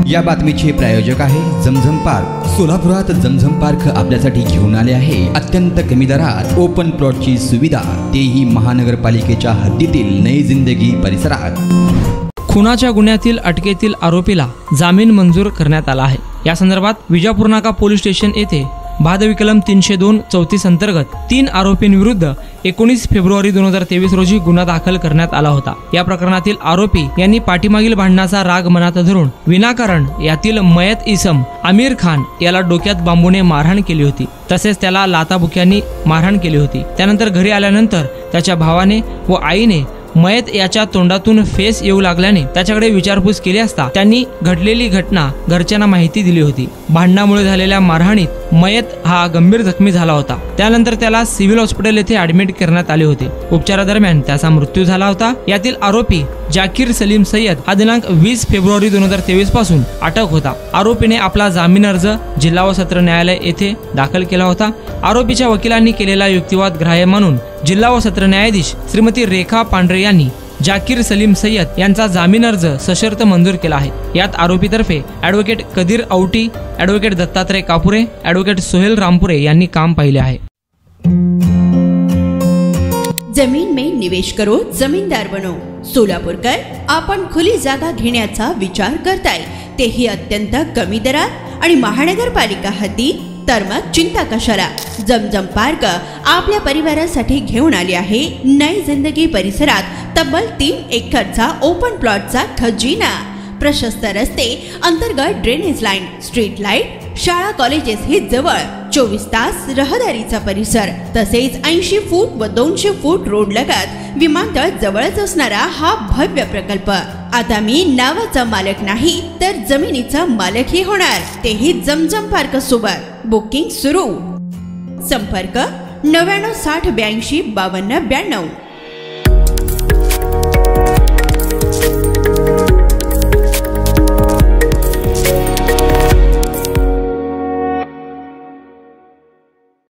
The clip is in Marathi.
या बातमीचे प्रायोजक आहे झमझम पार्क। सोलापुरात झमझम पार्क आपल्यासाठी घेऊन आले आहे अत्यंत कमी दरात ओपन प्लॉटची सुविधा, तेही महानगरपालिकेच्या हद्दीतील नई जिंदगी परिसरात। खुनाच्या गुन्ह्यातील अटकेतील आरोपीला जामीन मंजूर करण्यात आला आहे। या संदर्भात विजापूर नाका पोलीस स्टेशन येथे भादविकलम 302/34 अंतर्गत 3 आरोपींविरुद्ध 19 फेब्रुवारी 2023 रोजी गुन्हा दाखल करण्यात आला होता। या प्रकरणातील आरोपी यांनी पाठीमागील भांडणाचा राग मनात धरून विनाकारण यातील मयत इसम आमिर खान याला डोक्यात बांबूने मारहाण केली होती, तसेच त्याला लाथाबुक्यांनी मारहाण केली होती। त्यानंतर घरी आल्यानंतर त्याच्या भावाने व आईने मयत याच्या तोंडातून फेस येऊ लागल्याने त्याच्याकडे विचारपूस केली असता त्यांनी घडलेली घटना घरच्यांना माहिती दिली होती। भांडणामुळे झालेल्या मारहाणीत मयत हा गंभीर जखमी झाला होता। त्यानंतर त्याला सिव्हिल हॉस्पिटल येथे ऍडमिट करण्यात आले होते। उपचारादरम्यान त्याचा मृत्यू झाला होता। यातील आरोपी जाकीर सलीम सय्यद हा दिनांक 20 फेब्रुवारी 2023 पासून अटक होता। आरोपीने आपला जामीन अर्ज जिल्हा व सत्र न्यायालय येथे दाखल केला होता। आरोपीच्या वकिलांनी केलेला युक्तिवाद ग्राह्य मानून जिल्हा व सत्र न्यायाधीश श्रीमती रेखा पांढरे यांनी जाकीर सलीम सय्यद यांचा जामीन अर्ज सशर्त मंजूर केला आहे। यात आरोपीतर्फे advocate Kadir Auti, advocate Dattatray Kapure, advocate Sohel Rampure यांनी काम पाहिले आहे। जमीन में निवेश करो, जमीनदार बनो। सोलापूरकर आपण खुली जागा घेण्याचा विचार करताय, तेही अत्यंत कमी दरात आणि महानगरपालिका हद्दीत, तर मग चिंता कशाला। झमझम पार्क आपल्या परिवारासाठी घेऊन आली आहे नई जिंदगी परिसरात तब्बल 3 एकरचा ओपन प्लॉटचा खजिना। प्रशस्त रस्ते, अंतर्गत ड्रेनेज लाईन, स्ट्रीट लाईट, शाळा कॉलेजेस हे जवळ, 24 तास रहदारीचा परिसर, तसेच 80 फूट व 200 फूट रोड लगत विमानतळ जवळच असणारा हा भव्य प्रकल्प। आता मी नावाचा मालक नाही तर जमिनीचा मालकही होणार, तेही झमझम पार्क सोबत। बुकिंग सुरू। संपर्क 99 60 82 52 92।